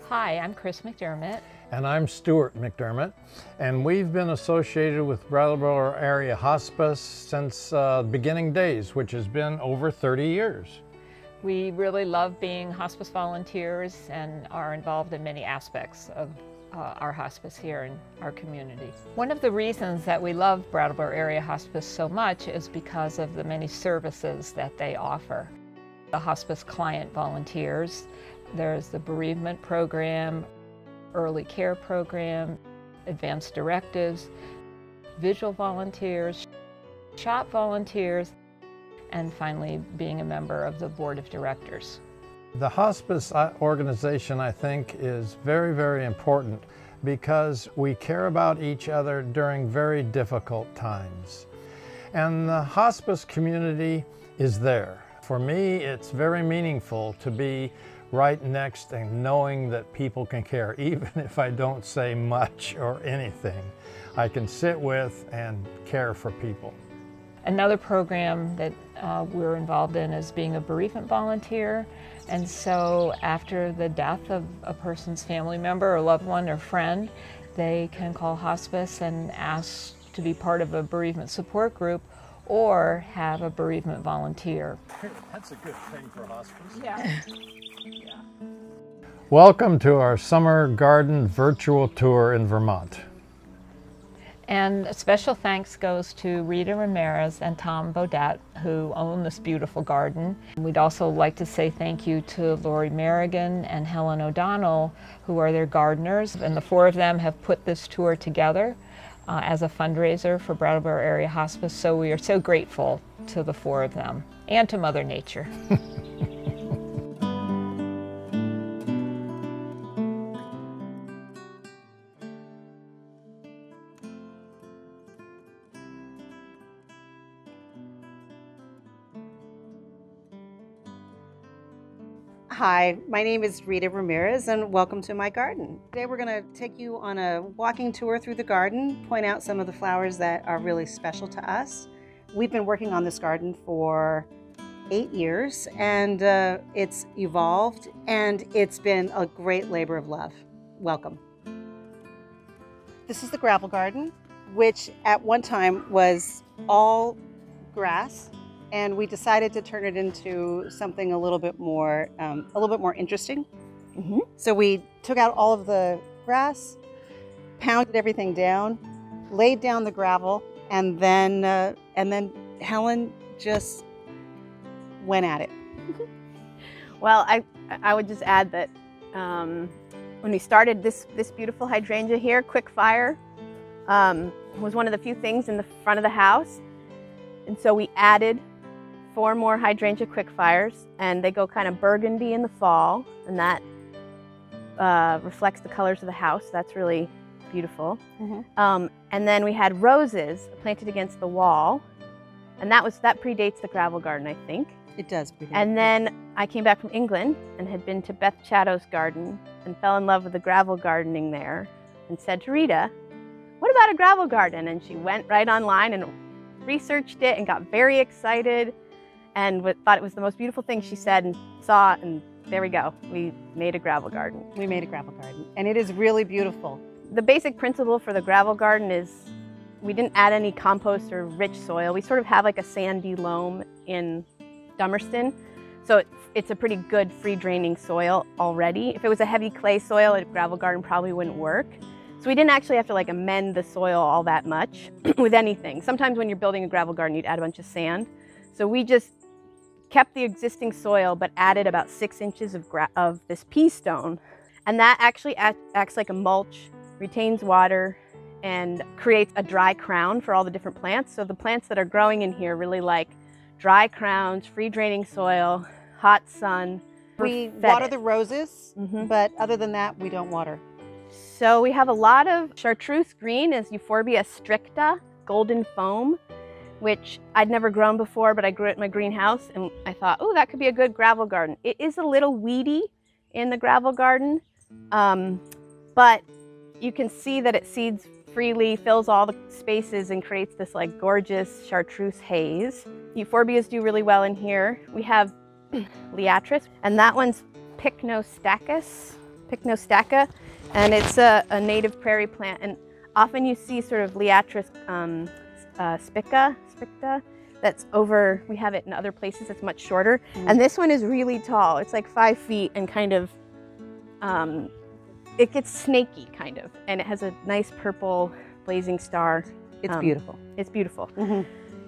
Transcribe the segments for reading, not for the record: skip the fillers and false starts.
Hi, I'm Chris McDermott. And I'm Stuart McDermott, and we've been associated with Brattleboro Area Hospice since beginning days, which has been over 30 years. We really love being hospice volunteers and are involved in many aspects of our hospice here in our community. One of the reasons that we love Brattleboro Area Hospice so much is because of the many services that they offer. The hospice client volunteers, there's the bereavement program, early care program, advanced directives, visual volunteers, shop volunteers, and finally being a member of the board of directors. The hospice organization, I think, is very, very important because we care about each other during very difficult times. And the hospice community is there. For me, it's very meaningful to be right next and knowing that people can care, even if I don't say much or anything. I can sit with and care for people. Another program that we're involved in is being a bereavement volunteer. And so after the death of a person's family member or loved one or friend, they can call hospice and ask to be part of a bereavement support group or have a bereavement volunteer. That's a good thing for hospice. Yeah. Welcome to our summer garden virtual tour in Vermont. And a special thanks goes to Rita Ramirez and Tom Bodett, who own this beautiful garden. We'd also like to say thank you to Lori Merrigan and Helen O'Donnell, who are their gardeners, and the four of them have put this tour together as a fundraiser for Brattleboro Area Hospice, so we are so grateful to the four of them and to Mother Nature. Hi, my name is Rita Ramirez and welcome to my garden. Today we're going to take you on a walking tour through the garden, point out some of the flowers that are really special to us. We've been working on this garden for 8 years and it's evolved and it's been a great labor of love. Welcome. This is the gravel garden, which at one time was all grass. And we decided to turn it into something a little bit more interesting. So we took out all of the grass, pounded everything down, laid down the gravel, and then Helen just went at it. Well, I would just add that when we started this beautiful hydrangea here, Quick Fire was one of the few things in the front of the house, and so we added 4 more hydrangea Quick Fires, and they go kind of burgundy in the fall, and that reflects the colors of the house. That's really beautiful. And then we had roses planted against the wall, and that predates the gravel garden, I think. It does predate. And then I came back from England and had been to Beth Chatto's garden and fell in love with the gravel gardening there, and said to Rita, "What about a gravel garden?" And she went right online and researched it and got very excited and thought it was the most beautiful thing she said and saw, and there we go. We made a gravel garden. We made a gravel garden, and it is really beautiful. The basic principle for the gravel garden is we didn't add any compost or rich soil. We sort of have like a sandy loam in Dummerston, so it's a pretty good free draining soil already. If it was a heavy clay soil, a gravel garden probably wouldn't work. So we didn't actually have to like amend the soil all that much with anything. Sometimes when you're building a gravel garden, you'd add a bunch of sand. So we just kept the existing soil, but added about 6 inches of this pea stone. And that actually acts like a mulch, retains water, and creates a dry crown for all the different plants. So the plants that are growing in here really like dry crowns, free draining soil, hot sun. We water the roses, but other than that, we don't water. So we have a lot of chartreuse green is Euphorbia stricta, golden foam, which I'd never grown before, but I grew it in my greenhouse, and I thought, oh, that could be a good gravel garden. It is a little weedy in the gravel garden, but you can see that it seeds freely, fills all the spaces, and creates this like gorgeous chartreuse haze. Euphorbias do really well in here. We have Liatris, and that one's Pycnostachys. Pycnostaca, and it's a native prairie plant. And often you see sort of Liatris Stricta that's over, we have it in other places, it's much shorter. And this one is really tall. It's like 5 feet and kind of, it gets snaky kind of. And it has a nice purple blazing star. It's beautiful. It's beautiful.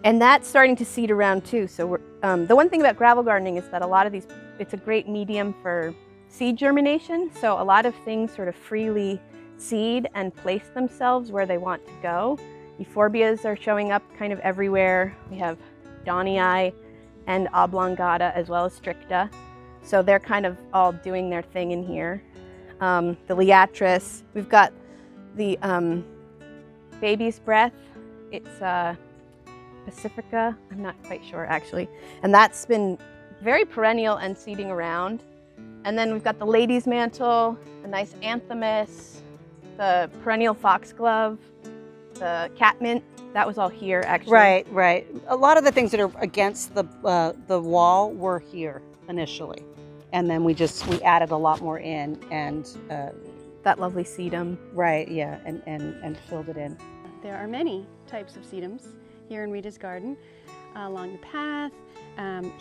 And that's starting to seed around too. So we're, the one thing about gravel gardening is that a lot of these, it's a great medium for seed germination. So a lot of things sort of freely seed and place themselves where they want to go. Euphorbias are showing up kind of everywhere. We have Donii and oblongata as well as Stricta. So they're kind of all doing their thing in here. The Liatris, we've got the baby's breath. It's Pacifica, I'm not quite sure actually. And that's been very perennial and seeding around. And then we've got the lady's mantle, a nice anthemis, the perennial foxglove, the catmint. That was all here actually. Right, right. A lot of the things that are against the wall were here initially. And then we added a lot more in and that lovely sedum. Right, yeah, and filled it in. There are many types of sedums here in Rita's garden along the path.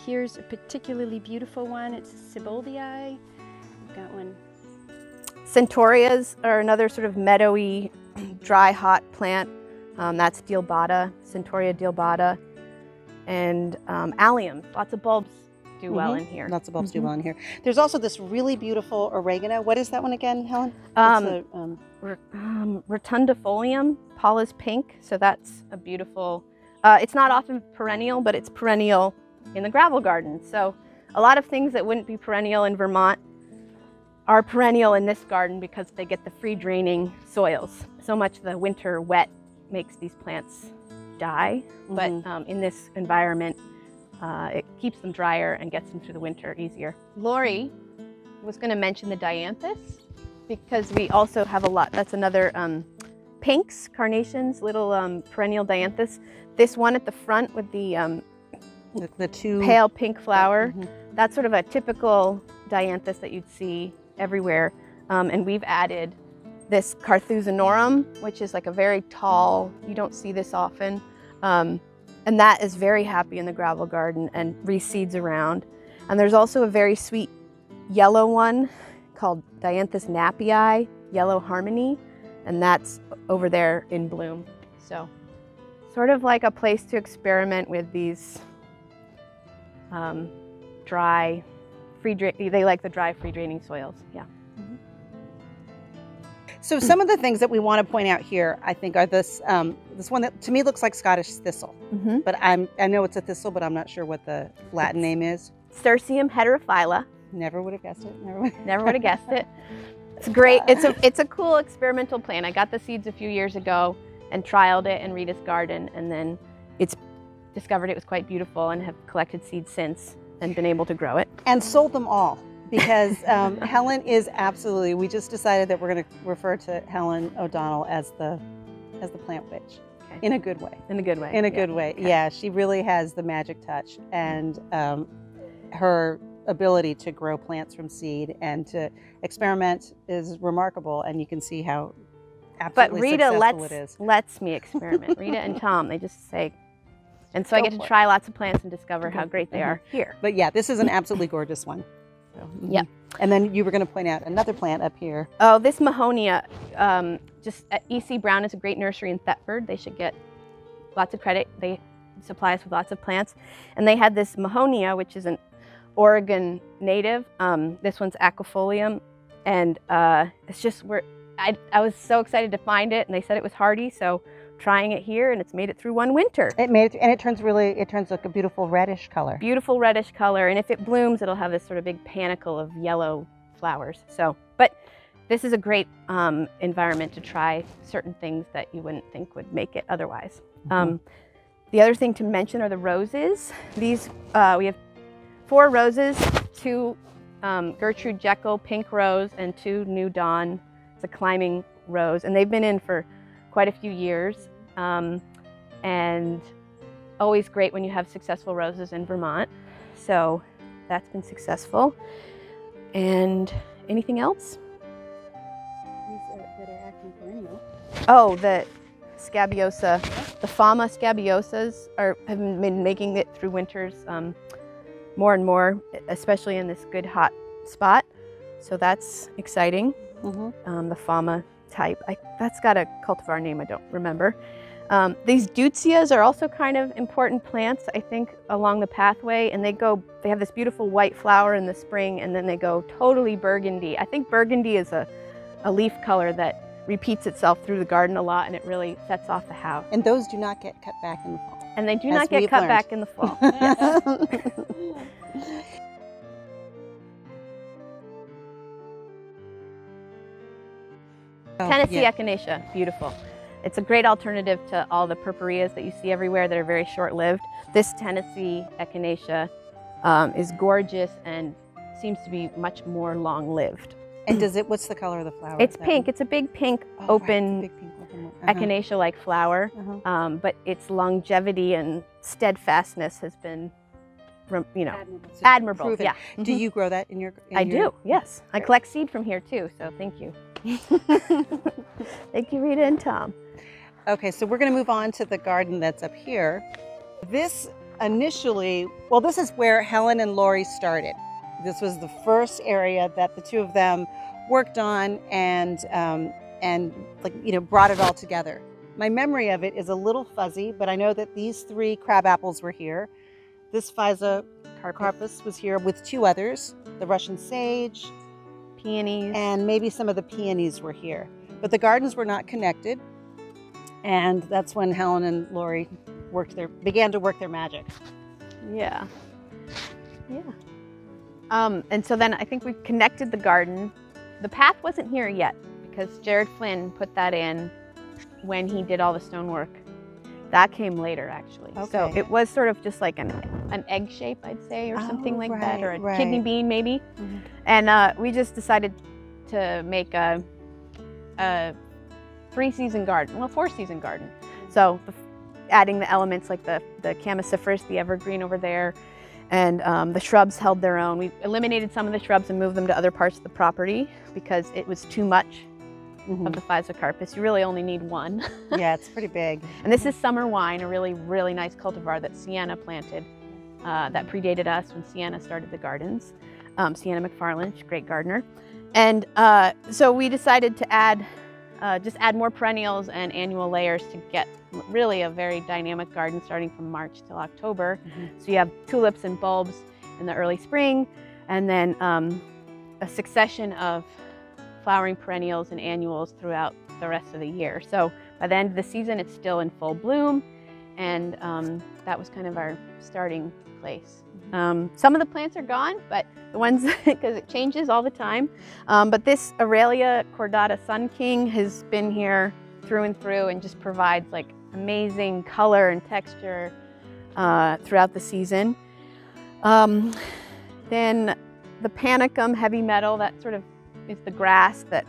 Here's a particularly beautiful one. It's Siboldii. I've got one. Centaureas are another sort of meadowy, dry, hot plant. That's Dealbata, Centaurea dealbata. And alliums, lots of bulbs do well in here. Lots of bulbs do well in here. There's also this really beautiful oregano. What is that one again, Helen? Rotundifolium, Paula's pink. So that's a beautiful, it's not often perennial, but it's perennial in the gravel garden. So a lot of things that wouldn't be perennial in Vermont are perennial in this garden because they get the free draining soils. So much the winter wet makes these plants die, but in this environment, it keeps them drier and gets them through the winter easier. Lori was going to mention the Dianthus because we also have a lot. That's another pinks, carnations, little perennial Dianthus. This one at the front with the two pale pink flower, that's sort of a typical Dianthus that you'd see everywhere. And we've added this Carthusionorum, which is like a very tall, you don't see this often. And that is very happy in the gravel garden and reseeds around. And there's also a very sweet yellow one called Dianthus napii, Yellow Harmony, and that's over there in bloom. So sort of like a place to experiment with these dry, they like the dry, free draining soils, yeah. So some of the things that we want to point out here, I think, are this this one that to me looks like Scottish thistle, but I know it's a thistle, but I'm not sure what the Latin name is. Cerseum Heterophylla. Never would have guessed it. Never would have guessed it. It's great. It's a cool experimental plant. I got the seeds a few years ago and trialed it in Rita's garden, and then discovered it was quite beautiful and have collected seeds since and been able to grow it. And sold them all. Because Helen is absolutely, we just decided that we're going to refer to Helen O'Donnell as the plant witch, in a good way. In a good way. In a good way, yeah. She really has the magic touch, and her ability to grow plants from seed and to experiment is remarkable, and you can see how absolutely successful it is. But Rita lets me experiment. Rita and Tom, they just say, and so I get to try lots of plants and discover how great they are here. But yeah, this is an absolutely gorgeous one. So, Yep. And then you were going to point out another plant up here. Oh, this Mahonia, just E.C. Brown is a great nursery in Thetford. They should get lots of credit. They supply us with lots of plants. And they had this Mahonia, which is an Oregon native. This one's aquifolium. And it's just, I was so excited to find it, and they said it was hardy, so trying it here, and it's made it through one winter. It made it, and it turns like a beautiful reddish color. Beautiful reddish color, and if it blooms, it'll have this sort of big panicle of yellow flowers. So, but this is a great environment to try certain things that you wouldn't think would make it otherwise. The other thing to mention are the roses. These, we have 4 roses, 2 Gertrude Jekyll pink rose and 2 New Dawn. It's a climbing rose, and they've been in for quite a few years, and always great when you have successful roses in Vermont. So that's been successful. And anything else? Oh, the Scabiosa, the Fama Scabiosas have been making it through winters more and more, especially in this good hot spot. So that's exciting. The Fama type. That's got a cultivar name I don't remember. These Deutzias are also kind of important plants, I think, along the pathway, and they have this beautiful white flower in the spring, and then they go totally burgundy. I think burgundy is a leaf color that repeats itself through the garden a lot, and it really sets off the house. And those do not get cut back in the fall. And they do not get cut back in the fall. Tennessee Echinacea, beautiful. It's a great alternative to all the purpureas that you see everywhere that are very short-lived. This Tennessee Echinacea is gorgeous and seems to be much more long-lived. And what's the color of the flower? It's pink. It's a big pink, open, big pink open Echinacea-like flower. But its longevity and steadfastness has been, admirable. Proven. Yeah. Do you grow that in your? I do. Yes. I collect seed from here too. So thank you. Thank you, Rita and Tom. Okay, so we're going to move on to the garden that's up here. This this is where Helen and Lori started. This was the first area that the two of them worked on and brought it all together. My memory of it is a little fuzzy, but I know that these 3 crab apples were here. This Physa carpus was here with 2 others, the Russian sage, peonies, and maybe some of the peonies were here. But the gardens were not connected, and that's when Helen and Lori began to work their magic. Yeah. Yeah. And so then I think we connected the garden. The path wasn't here yet because Jared Flynn put that in when he did all the stonework. That came later, actually. Okay. So it was sort of just like an egg shape, I'd say, or something like that, or a kidney bean maybe. And we just decided to make a 3-season garden, well, 4-season garden. So adding the elements like the Chamaecyparis, the evergreen over there, and the shrubs held their own. We eliminated some of the shrubs and moved them to other parts of the property because it was too much of the Physa carpus. You really only need 1. Yeah, it's pretty big. And this is Summer Wine, a really, really nice cultivar that Sienna planted that predated us when Sienna started the gardens. Sienna McFarland, she's a great gardener. And so we decided to just add more perennials and annual layers to get really a very dynamic garden starting from March till October. So you have tulips and bulbs in the early spring, and then a succession of flowering perennials and annuals throughout the rest of the year. So by the end of the season, it's still in full bloom, and that was kind of our starting place. Some of the plants are gone, but the ones, because it changes all the time. But this Aurelia cordata Sun King has been here through and through and just provides like amazing color and texture throughout the season. Then the Panicum heavy metal, that sort of is the grass that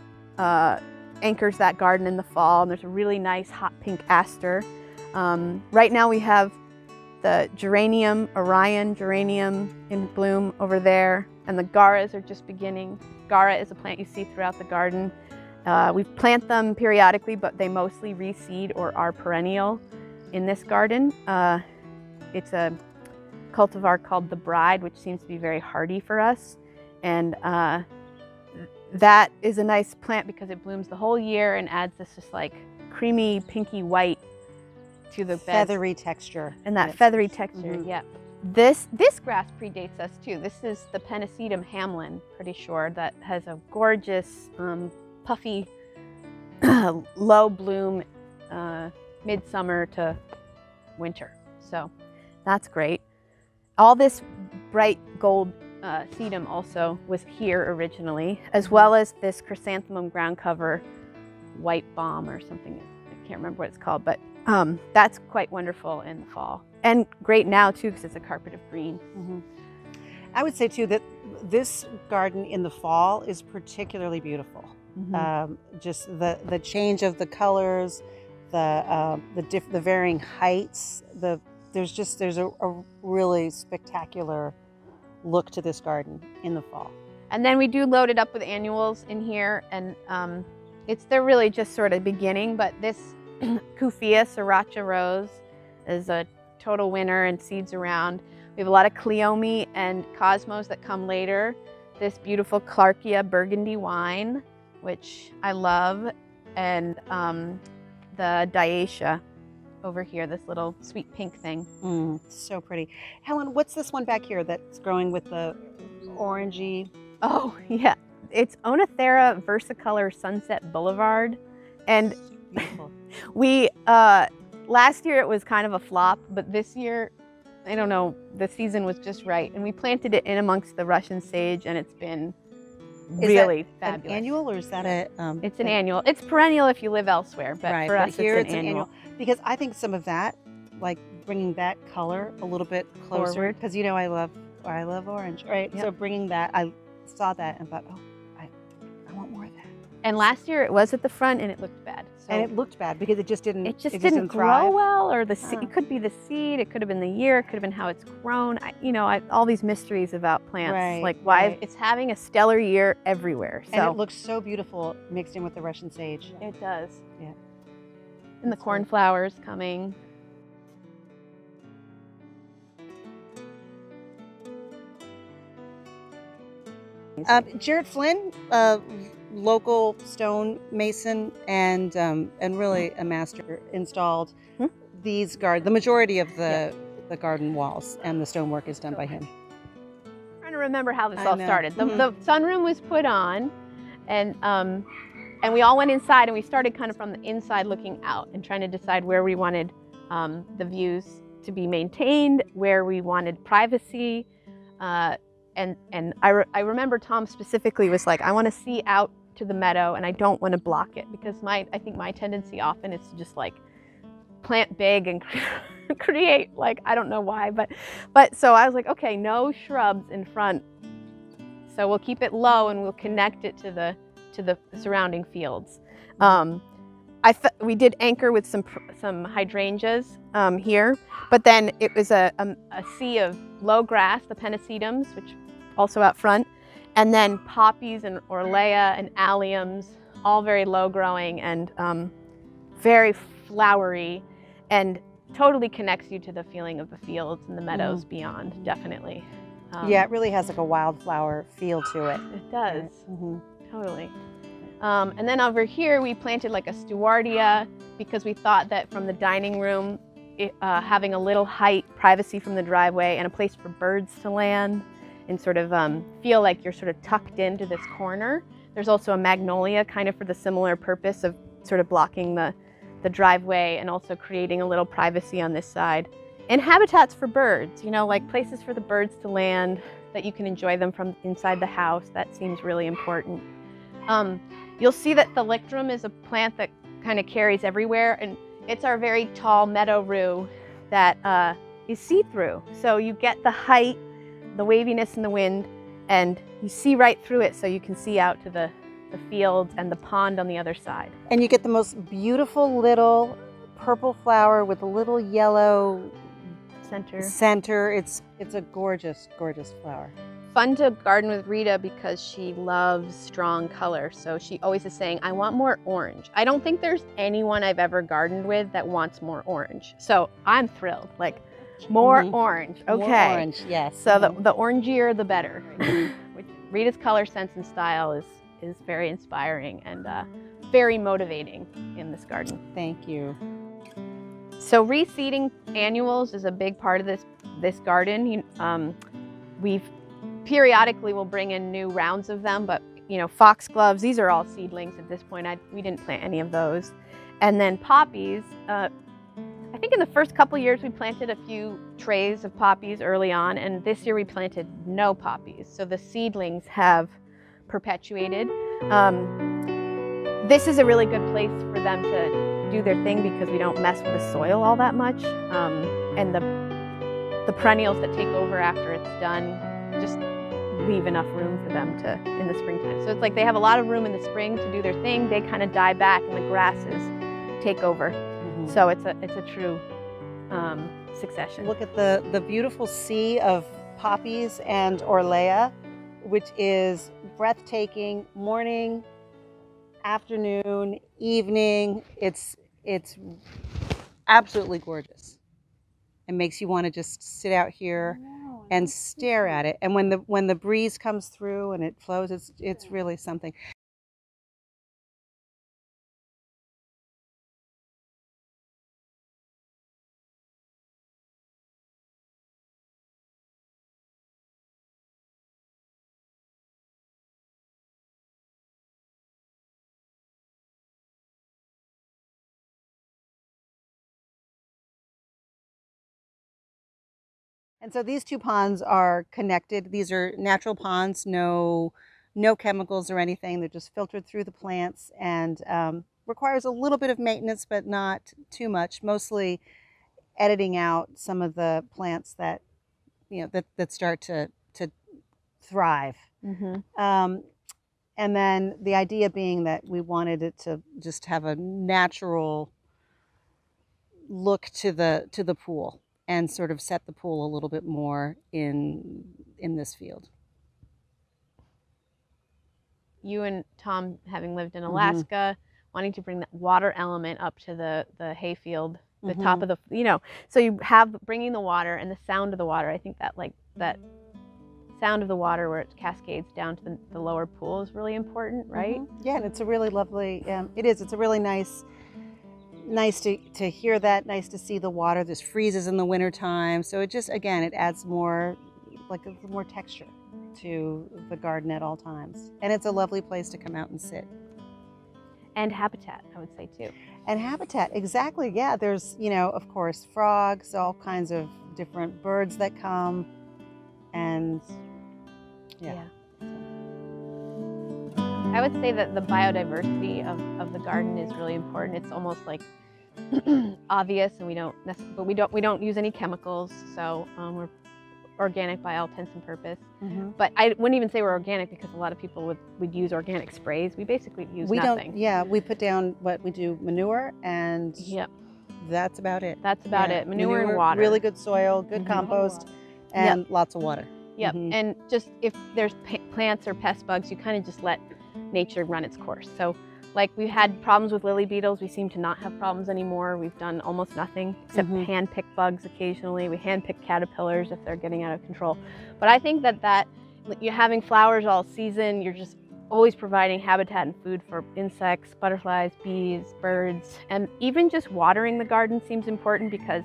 anchors that garden in the fall. And there's a really nice hot pink aster. Right now we have the geranium, Orion geranium in bloom over there, and the Garas are just beginning. Gara is a plant you see throughout the garden. We plant them periodically, but they mostly reseed or are perennial in this garden. It's a cultivar called the Bride, which seems to be very hardy for us. And that is a nice plant because it blooms the whole year and adds this just like creamy, pinky white to the beds. Feathery texture. And that feathery texture, yeah. This grass predates us too. This is the Pennisetum Hamlin, pretty sure, that has a gorgeous, puffy, low bloom, midsummer to winter. So that's great. All this bright gold sedum also was here originally, as well as this chrysanthemum ground cover white bomb or something. I can't remember what it's called, but that's quite wonderful in the fall. And great now too, because it's a carpet of green. I would say too that this garden in the fall is particularly beautiful. Just the change of the colors, the varying heights. There's a really spectacular look to this garden in the fall. And then we do load it up with annuals in here, and they're really just sort of beginning, but this Kufia Sriracha Rose is a total winner and seeds around. We have a lot of Cleome and Cosmos that come later. This beautiful Clarkia Burgundy wine, which I love, and the Diacia over here, this little sweet pink thing. So pretty. Helen, what's this one back here that's growing with the orangey? Oh, yeah. It's Oenothera Versicolor Sunset Boulevard. And Beautiful. we, last year it was kind of a flop, but this year, I don't know, the season was just right. And we planted it in amongst the Russian sage, and it's been really fabulous. An annual, or is that a? It's an annual. It's perennial if you live elsewhere, but right, for us here it's an annual. Because I think some of that, like bringing that color a little bit closer, Forward. because you know I love orange, right? Yep. So bringing that, I saw that and thought, oh, I want more of that. And last year it was at the front and it looked bad. So And it looked bad because it just didn't. it just didn't grow thrive. well, or the it could be the seed, it could have been the year, it could have been how it's grown. All these mysteries about plants, Right, like why right. it's having a stellar year everywhere. So And it looks so beautiful mixed in with the Russian sage. it does. Yeah. And the That's right. cornflowers coming. Jared Flynn, local stone mason and really a master, installed the majority of the garden walls, and the stonework is done by him. I'm trying to remember how this I all know. started. The sunroom was put on, and we all went inside, and we started kind of from the inside looking out and trying to decide where we wanted the views to be maintained, where we wanted privacy. And I remember Tom specifically was like, I want to see out to the meadow and I don't want to block it, because I think my tendency often is to just like plant big and create, like, I don't know why, but so I was like, okay, no shrubs in front. So we'll keep it low and we'll connect it to the surrounding fields. We did anchor with some hydrangeas here, but then it was a sea of low grass, the pennisedums, which also out front, and then poppies and orlea and alliums, all very low growing and very flowery, and totally connects you to the feeling of the fields and the meadows beyond, definitely. Yeah, it really has like a wildflower feel to it. It does, totally. And then over here we planted like a Stewardia, because we thought that from the dining room, having a little height, privacy from the driveway, and a place for birds to land and sort of feel like you're sort of tucked into this corner. There's also a magnolia, kind of for the similar purpose of sort of blocking the driveway and also creating a little privacy on this side. And habitats for birds, like places for the birds to land, that you can enjoy them from inside the house. That seems really important. You'll see that Thalictrum is a plant that kind of carries everywhere, and it's our very tall meadow rue that is see-through. So you get the height, the waviness in the wind, and you see right through it, so you can see out to the fields and the pond on the other side. And you get the most beautiful little purple flower with a little yellow center. It's a gorgeous, gorgeous flower. Fun to garden with Rita because she loves strong color. So she always is saying, I want more orange. I don't think there's anyone I've ever gardened with that wants more orange. So I'm thrilled, like more orange, okay. More orange, yes. So the orangier, the better. Rita's color sense and style is very inspiring and very motivating in this garden. Thank you. So Reseeding Annuals is a big part of this garden. We've periodically will bring in new rounds of them, but foxgloves, these are all seedlings at this point. We didn't plant any of those. And then poppies, I think in the first couple years we planted a few trays of poppies early on, and this year we planted no poppies. So the seedlings have perpetuated. This is a really good place for them to do their thing because we don't mess with the soil all that much. And the perennials that take over after it's done just leave enough room for them in the springtime. So it's like they have a lot of room in the spring to do their thing. They kind of die back and the grasses take over. So it's a true succession. Look at the beautiful sea of poppies and orlea, which is breathtaking. Morning, afternoon, evening. It's absolutely gorgeous. It makes you want to just sit out here and stare at it. And when the breeze comes through and it flows, it's really something. And so these two ponds are connected. These are natural ponds, no chemicals or anything. They're just filtered through the plants, and requires a little bit of maintenance, but not too much. Mostly editing out some of the plants that that start to thrive. And then the idea being that we wanted it to just have a natural look to the pool, and sort of set the pool a little bit more in this field. You and Tom, having lived in Alaska, wanting to bring that water element up to the hayfield, the top of the, so you have bringing the water and the sound of the water. I think that that sound of the water where it cascades down to the lower pool is really important, right? Yeah, and it's a really lovely, it's a really nice to hear that, nice to see the water. This freezes in the wintertime, so it just, again, it adds more texture to the garden at all times. And it's a lovely place to come out and sit. And habitat, I would say, too. And habitat, exactly, yeah. There's, of course, frogs, all kinds of different birds that come, and yeah. I would say that the biodiversity of the garden is really important. It's almost like obvious, and we don't use any chemicals, so we're organic by all intents and purpose. But I wouldn't even say we're organic, because a lot of people would use organic sprays. We basically use nothing. We put down we do manure, and that's about it. That's about it. Manure and water. Really good soil, good compost, and lots of water. Yep. And just if there's plants or pest bugs, you kind of just let nature run its course. So like we had problems with lily beetles, we seem to not have problems anymore. We've done almost nothing except hand-pick bugs occasionally. We hand-pick caterpillars if they're getting out of control. But I think that you're having flowers all season, you're just always providing habitat and food for insects, butterflies, bees, birds, and even just watering the garden seems important, because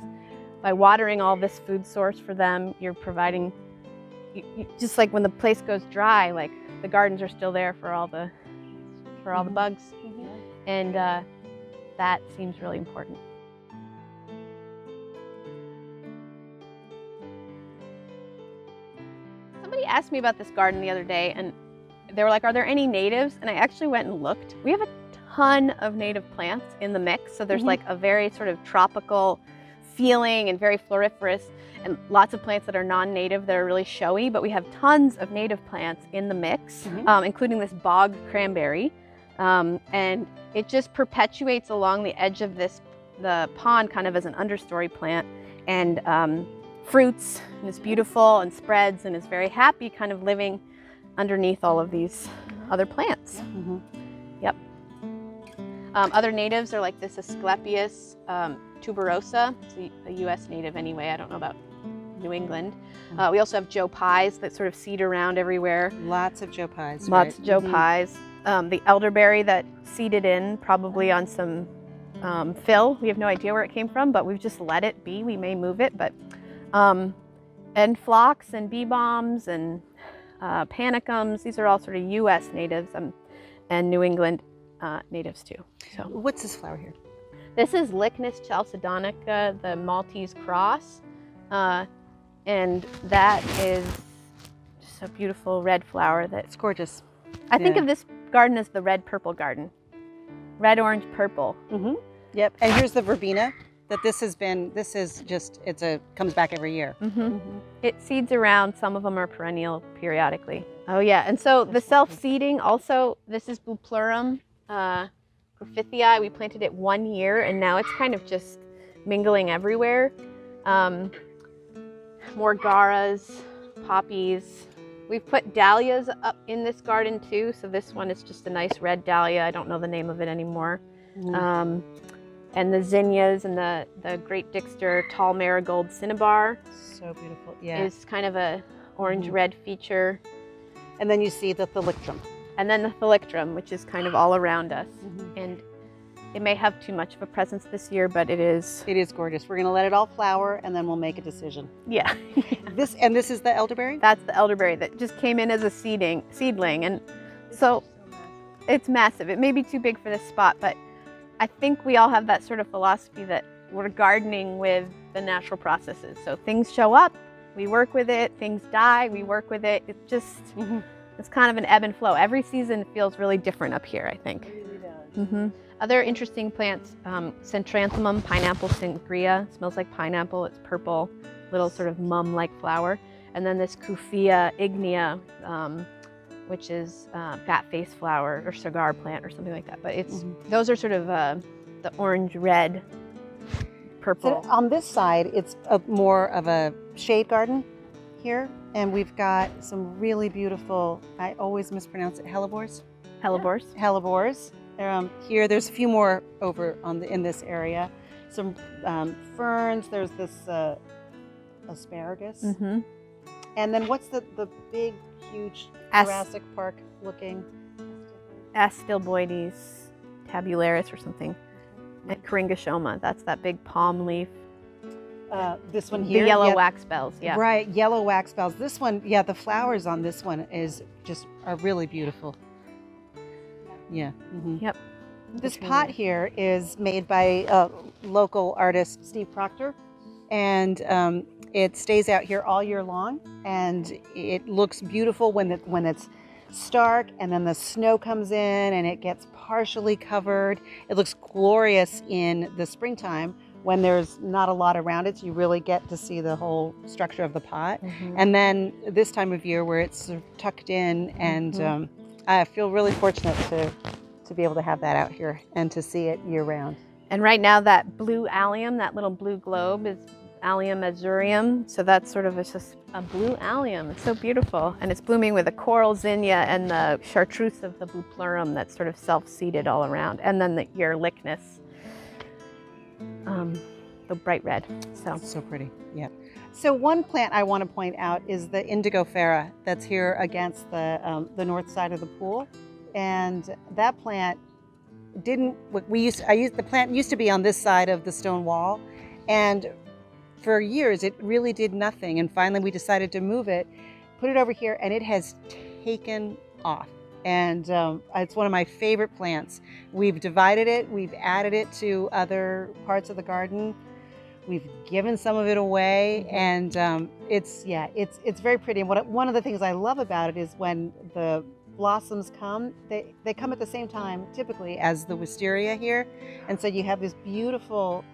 by watering all this food source for them, you're providing, just like when the place goes dry, like the gardens are still there for all the bugs, and that seems really important. Somebody asked me about this garden the other day, and they were like, "Are there any natives?" And I actually went and looked. We have a ton of native plants in the mix, so there's like a very sort of tropical feeling and very floriferous, and lots of plants that are non-native that are really showy, but we have tons of native plants in the mix, including this bog cranberry, and it just perpetuates along the edge of the pond kind of as an understory plant, and fruits, and it's beautiful and spreads and is very happy kind of living underneath all of these other plants. Yep. Other natives are like this Asclepias tuberosa. It's a U.S. native anyway. I don't know about New England. We also have Joe Pies that sort of seed around everywhere. Lots of Joe Pies. Lots of Joe Pies. The elderberry that seeded in probably on some fill. We have no idea where it came from, but we've just let it be. We may move it, but and phlox and bee bombs and panicums. These are all sort of U.S. natives, and New England natives too. So what's this flower here? This is Lychnis chalcedonica, the Maltese cross, and that is just a beautiful red flower. It's gorgeous. I think of this garden as the red-purple garden. Red, orange, purple. Yep. And here's the verbena that comes back every year. It seeds around. Some of them are perennial periodically. Oh yeah, and so the self-seeding also, this is Bupleurum Griffithii. We planted it 1 year, and now it's kind of just mingling everywhere. More garas, poppies. We've put dahlias up in this garden too. So this one is just a nice red dahlia. I don't know the name of it anymore. And the zinnias and the Great Dixter tall marigold cinnabar. So beautiful, yeah. Is kind of a orange-red feature. And then you see the thalictrum. And then the thalictrum, which is kind of all around us. And it may have too much of a presence this year, but it is. It is gorgeous. We're going to let it all flower, and then we'll make a decision. Yeah. This is the elderberry? That's the elderberry that just came in as a seedling. And so it's massive. It may be too big for this spot, but I think we all have that sort of philosophy that we're gardening with the natural processes. So things show up, we work with it. Things die, we work with it. It just, it's kind of an ebb and flow. Every season feels really different up here, I think. It really does. Other interesting plants, Centranthemum pineapple sangria. Smells like pineapple. It's purple, little sort of mum-like flower. And then this Cuphea ignea, which is fat face flower or cigar plant or something like that. But it's those are sort of the orange-red, purple. So on this side, it's more of a shade garden here, and we've got some really beautiful, I always mispronounce it, Hellebores? Hellebores. Hellebores. Here, there's a few more over in this area. Some ferns, there's this asparagus. And then what's the big, huge Jurassic Park looking? Astilboides tabularis or something. And Coryngosoma, that's that big palm leaf. This one here? The yellow wax bells, yeah. Right, yellow wax bells. This one, yeah, the flowers on this one are really beautiful. Yeah. Yep. This pot here is made by local artist Steve Proctor, and it stays out here all year long, and it looks beautiful when it's stark, and then the snow comes in and it gets partially covered. It looks glorious in the springtime when there's not a lot around it, so you really get to see the whole structure of the pot. And then this time of year where it's sort of tucked in, and I feel really fortunate to be able to have that out here and to see it year round. And right now that blue allium, that little blue globe, is Allium azurium. So that's sort of just a blue allium. It's so beautiful. And it's blooming with a coral zinnia and the chartreuse of the bupleurum that's sort of self-seeded all around. And then the Ehrlichnis, the bright red. So pretty, yeah. So one plant I want to point out is the Indigo Pharah that's here against the north side of the pool. And that plant the plant used to be on this side of the stone wall, and for years it really did nothing, and finally we decided to move it, put it over here, and it has taken off. And it's one of my favorite plants. We've divided it, we've added it to other parts of the garden, we've given some of it away, and it's very pretty. And one of the things I love about it is when the blossoms come, they come at the same time typically as the wisteria here, and so you have this beautiful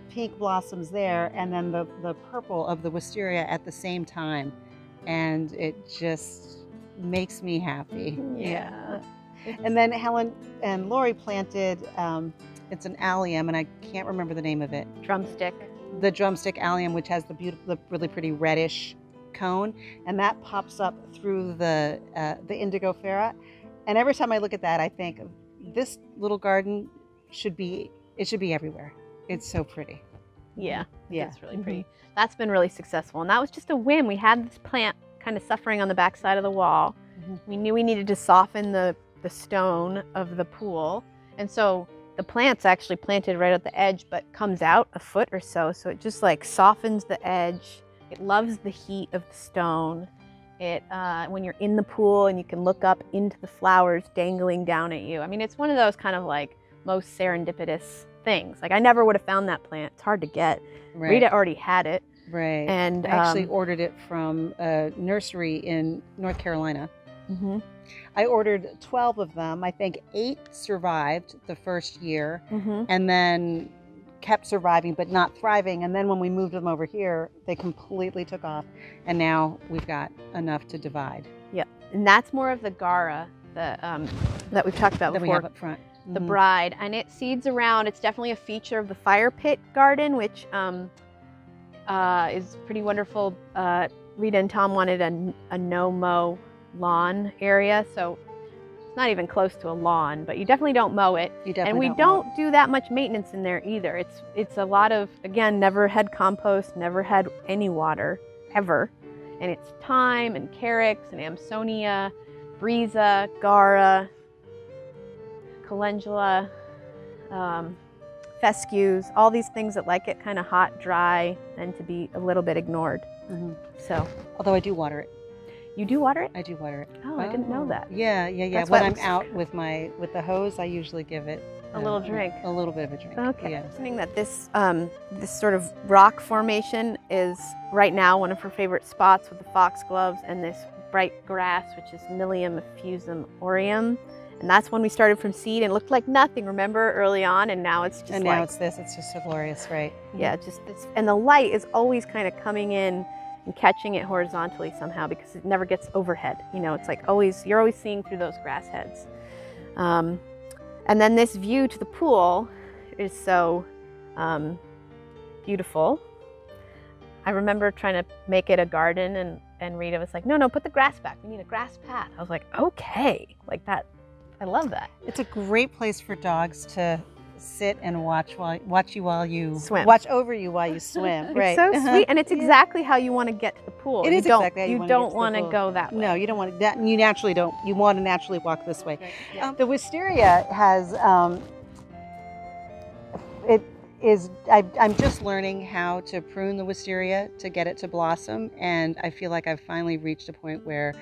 pink blossoms there, and then the purple of the wisteria at the same time, and it just makes me happy. yeah. And then Helen and Lori planted it's an allium, and I can't remember the name of it. Drumstick. The drumstick allium, which has the really pretty reddish cone, and that pops up through the Indigo Pharah. And every time I look at that, I think this little garden should be everywhere. It's so pretty. Yeah, it's really pretty. That's been really successful, and that was just a whim. We had this plant kind of suffering on the back side of the wall. We knew we needed to soften the stone of the pool, and so the plant's actually planted right at the edge, but comes out a foot or so it just like softens the edge. It loves the heat of the stone. It when you're in the pool and you can look up into the flowers dangling down at you. I mean, it's one of those kind of like most serendipitous things. Like I never would have found that plant. It's hard to get. Right. Rita already had it. Right. And I actually ordered it from a nursery in North Carolina. I ordered 12 of them. I think 8 survived the first year, and then kept surviving but not thriving. And then when we moved them over here, they completely took off, and now we've got enough to divide. Yep. And that's more of the Gara that we've talked about That before. we have up front. The bride, and it seeds around. It's definitely a feature of the fire pit garden, which is pretty wonderful Rita and Tom wanted a no-mow lawn area, so it's not even close to a lawn, but you definitely don't mow it. You definitely and we don't do that much maintenance in there either. It's a lot of, again, never had compost, never had any water, ever. And it's thyme and carex and Amsonia, Brisa, Gara, Calendula, fescues, all these things that like it kind of hot, dry, and to be a little bit ignored. So, although I do water it. You do water it? I do water it. Oh, I didn't know that. Yeah. That's When what I'm out with the hose, I usually give it a little drink. A little bit of a drink. Okay. Yeah. Listening that this sort of rock formation is right now one of her favorite spots with the foxgloves and this bright grass, which is Milium effusum aureum. And that's when we started from seed and it looked like nothing, remember, early on, and now it's just now it's this. It's just so glorious, right? Yeah, just this, and the light is always kind of coming in and catching it horizontally somehow because it never gets overhead. You know, it's like always, you're always seeing through those grass heads. And then this view to the pool is so beautiful. I remember trying to make it a garden and Rita was like, no, put the grass back. We need a grass path. I was like, okay, like that. I love that. It's a great place for dogs to sit and watch you while you swim. Watch over you while you swim. Right. It's so sweet, and it's exactly how you want to get to the pool. It is exactly how you don't want to go that way. No, you don't want to. That you naturally don't. You want to naturally walk this way. Right. Yeah. The wisteria has. I'm just learning how to prune the wisteria to get it to blossom, and I feel like I've finally reached a point where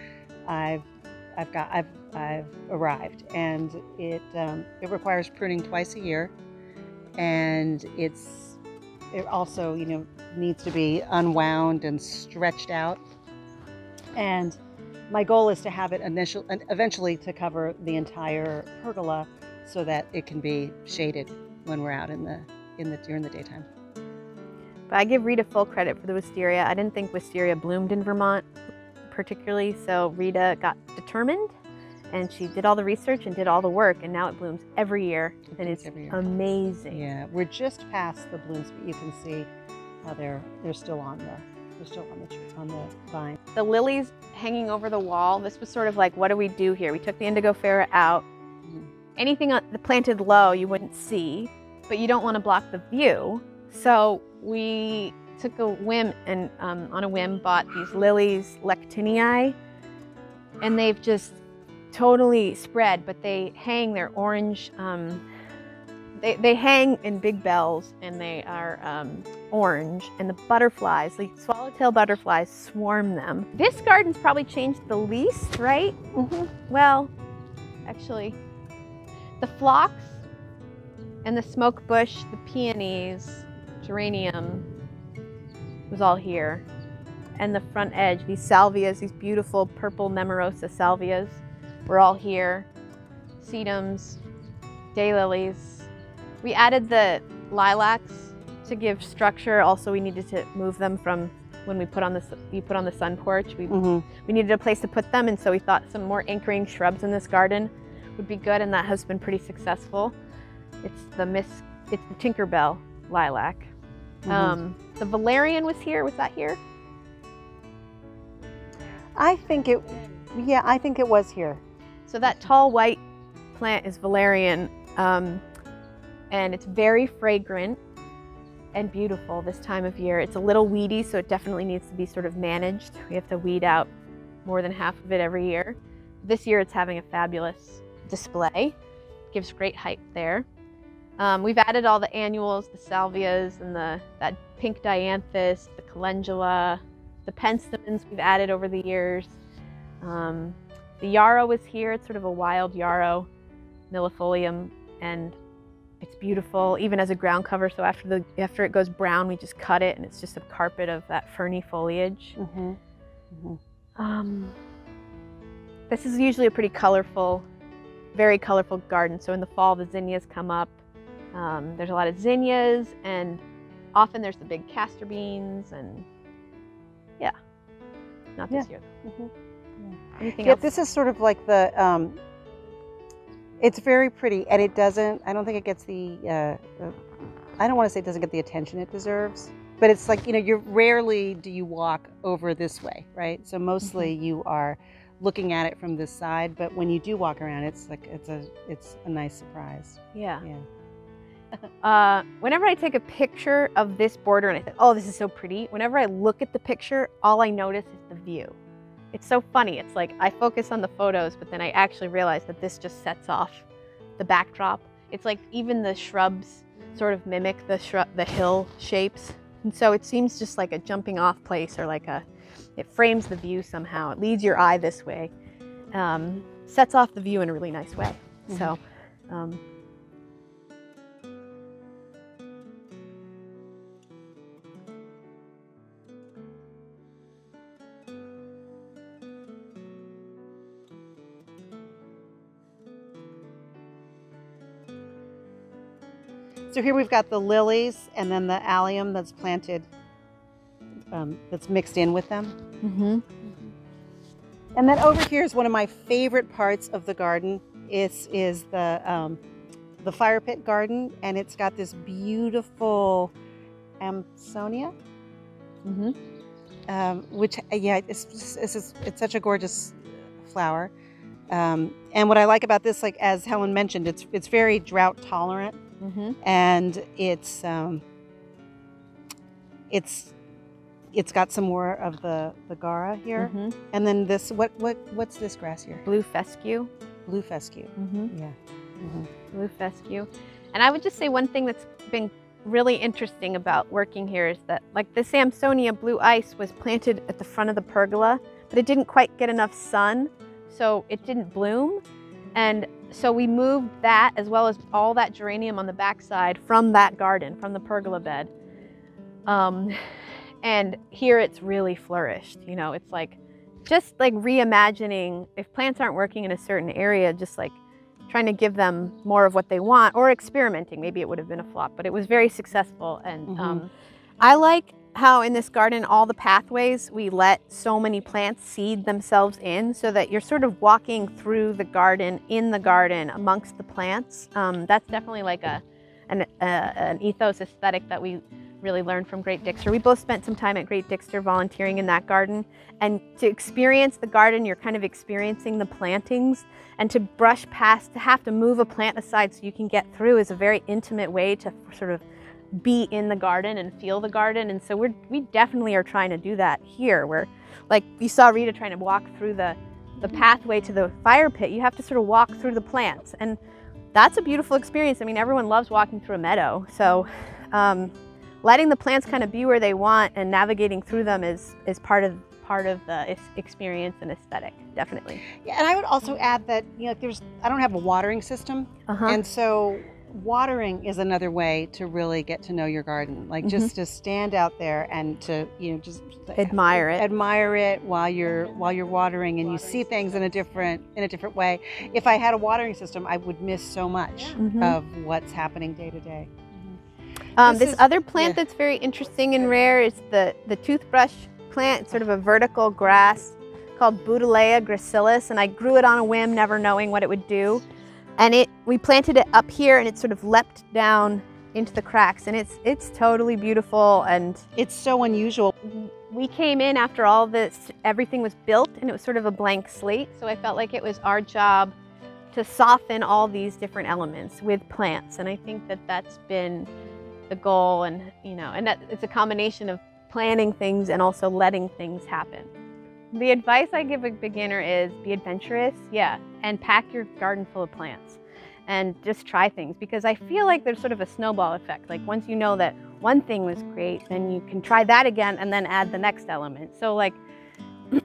I've arrived, and it requires pruning twice a year, and it also needs to be unwound and stretched out. And my goal is to have it eventually to cover the entire pergola, so that it can be shaded when we're out during the daytime. But I give Rita full credit for the wisteria. I didn't think wisteria bloomed in Vermont particularly, so Rita got determined and she did all the research and did all the work, and now it blooms every year, and it's amazing. Yeah, we're just past the blooms, but you can see how they're still on the vine. The lilies hanging over the wall, this was sort of like, what do we do here? We took the Indigo Pharah out. Anything planted low you wouldn't see, but you don't want to block the view, so we took a whim and on a whim bought these lilies Lectinii, and they've just totally spread, but they hang their orange, they hang in big bells, and they are orange, and the butterflies, the swallowtail butterflies, swarm them. This garden's probably changed the least, right? Well, actually, the phlox and the smoke bush, the peonies, geranium, was all here. And the front edge, these salvias, these beautiful purple Nemorosa salvias, were all here. Sedums, daylilies. We added the lilacs to give structure. Also, we needed to move them from when we put on the sun porch. We needed a place to put them, and so we thought some more anchoring shrubs in this garden would be good, and that has been pretty successful. It's the Tinkerbell lilac. The Valerian was here. Was that here? I think it was here. So that tall white plant is Valerian, and it's very fragrant and beautiful this time of year. It's a little weedy, so it definitely needs to be sort of managed. We have to weed out more than half of it every year. This year it's having a fabulous display. Gives great height there. We've added all the annuals, the salvias, and that pink dianthus, the calendula, the penstemons we've added over the years. The yarrow is here. It's sort of a wild yarrow, millefolium, and it's beautiful, even as a ground cover. So after it goes brown, we just cut it, and it's just a carpet of that ferny foliage. This is usually a pretty colorful, very colorful garden. So in the fall, the zinnias come up. There's a lot of zinnias, and often there's the big castor beans, and yeah, not this year. Anything else? This is sort of like the, it's very pretty, and I don't think it gets the, I don't want to say it doesn't get the attention it deserves, but it's like, you know, you're rarely do you walk over this way, right? So mostly you are looking at it from this side, but when you do walk around, it's like it's a nice surprise. Yeah. Yeah. Whenever I take a picture of this border and I think, oh, this is so pretty, whenever I look at the picture, all I notice is the view. It's so funny. It's like I focus on the photos, but then I actually realize that this just sets off the backdrop. It's like even the shrubs sort of mimic the hill shapes. And so it seems just like a jumping off place, or like it frames the view somehow. It leads your eye this way, sets off the view in a really nice way. So. So here we've got the lilies and then the allium that's planted, that's mixed in with them. And then over here is one of my favorite parts of the garden. Is the fire pit garden, and it's got this beautiful Amsonia, which it's such a gorgeous flower. And what I like about this, like as Helen mentioned, it's very drought tolerant. And it's got some more of the Gara here, and then this what's this grass here? Blue fescue. Blue fescue. Yeah. Blue fescue. And I would just say one thing that's been really interesting about working here is that, like, the Amsonia blue ice was planted at the front of the pergola, but it didn't quite get enough sun, so it didn't bloom. And so we moved that, as well as all that geranium on the backside, from that garden, from the pergola bed. And here it's really flourished. You know, it's like just like reimagining, if plants aren't working in a certain area, just like trying to give them more of what they want, or experimenting. Maybe it would have been a flop, but it was very successful. And I like how in this garden, all the pathways, we let so many plants seed themselves in, so that you're sort of walking through the garden, in the garden, amongst the plants. That's definitely like an ethos aesthetic that we really learned from Great Dixter. We both spent some time at Great Dixter volunteering in that garden, and to experience the garden, you're kind of experiencing the plantings, and to brush past, to have to move a plant aside so you can get through, is a very intimate way to sort of be in the garden and feel the garden. And so we definitely are trying to do that here, where, like, you saw Rita trying to walk through the pathway to the fire pit. You have to sort of walk through the plants, and that's a beautiful experience. I mean, everyone loves walking through a meadow, so letting the plants kind of be where they want and navigating through them is part of the experience and aesthetic, definitely. Yeah, and I would also add that, you know, I don't have a watering system, and so watering is another way to really get to know your garden. Like just to stand out there and to, you know, just admire it while you're watering, and you see things in a different way. If I had a watering system, I would miss so much of what's happening day to day. This other plant that's very interesting and rare is the Toothbrush Plant. It's sort of a vertical grass called Boudilea Gracilis, and I grew it on a whim, never knowing what it would do. And we planted it up here, and it sort of leapt down into the cracks, and it's totally beautiful, and it's so unusual. We came in after all this, everything was built, and it was sort of a blank slate, so I felt like it was our job to soften all these different elements with plants, and I think that that's been the goal, and you know, and that it's a combination of planning things and also letting things happen. The advice I give a beginner is be adventurous, and pack your garden full of plants and just try things, because I feel like there's sort of a snowball effect. Like once you know that one thing was great, then you can try that again and then add the next element. So like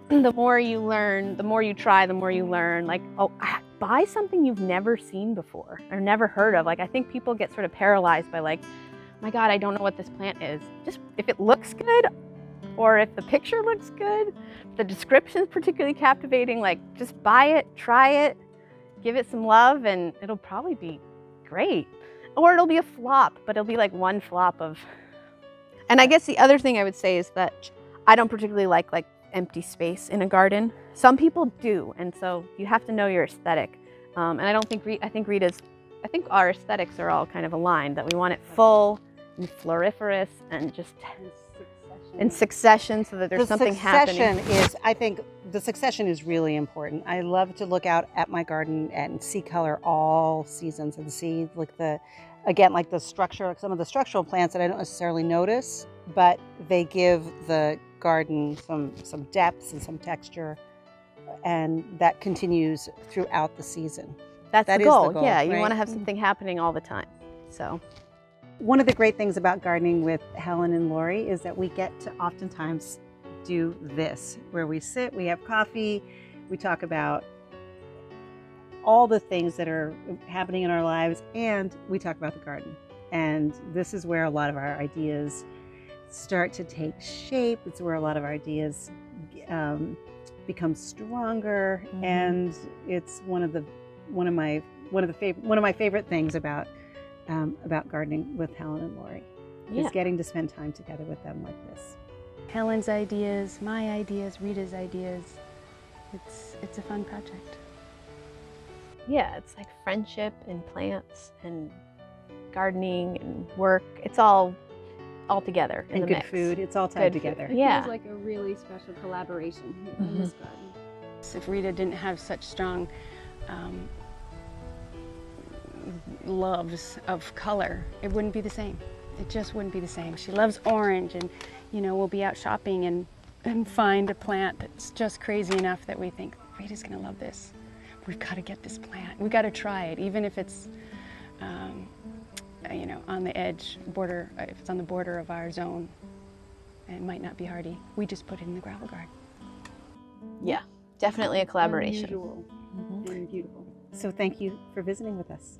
the more you learn, the more you try, the more you learn. Like, oh, buy something you've never seen before or never heard of. Like I think people get sort of paralyzed by like, my God, I don't know what this plant is. Just if it looks good, or if the picture looks good, if the description is particularly captivating, like just buy it, try it, give it some love, and it'll probably be great. Or it'll be a flop, but it'll be like one flop of. And I guess the other thing I would say is that I don't particularly like empty space in a garden. Some people do, and so you have to know your aesthetic. And I think our aesthetics are all kind of aligned, that we want it full and floriferous and just in succession so that there's something happening. I think the succession is really important. I love to look out at my garden and see color all seasons and see like the structure, like some of the structural plants that I don't necessarily notice, but they give the garden some depth and some texture, and that continues throughout the season. That's the goal. Yeah, right? You want to have something happening all the time. So. One of the great things about gardening with Helen and Lori is that we get to oftentimes do this, where we sit, we have coffee, we talk about all the things that are happening in our lives, and we talk about the garden. And this is where a lot of our ideas start to take shape. It's where a lot of our ideas become stronger, and it's one of my favorite things about gardening with Helen and Lori, is getting to spend time together with them like this. Helen's ideas, my ideas, Rita's ideas. It's a fun project. Yeah, it's like friendship and plants and gardening and work. It's all together in the mix. And good food. It's all tied together. Yeah. It feels like a really special collaboration in this garden. If Rita didn't have such strong loves of color, it wouldn't be the same. It just wouldn't be the same. She loves orange, and we'll be out shopping and find a plant that's just crazy enough that we think Rita's gonna love this. We've got to get this plant. We've got to try it, even if it's on the edge border. If it's on the border of our zone, and it might not be hardy, we just put it in the gravel garden. Yeah, definitely a collaboration. Unusual and beautiful. So thank you for visiting with us.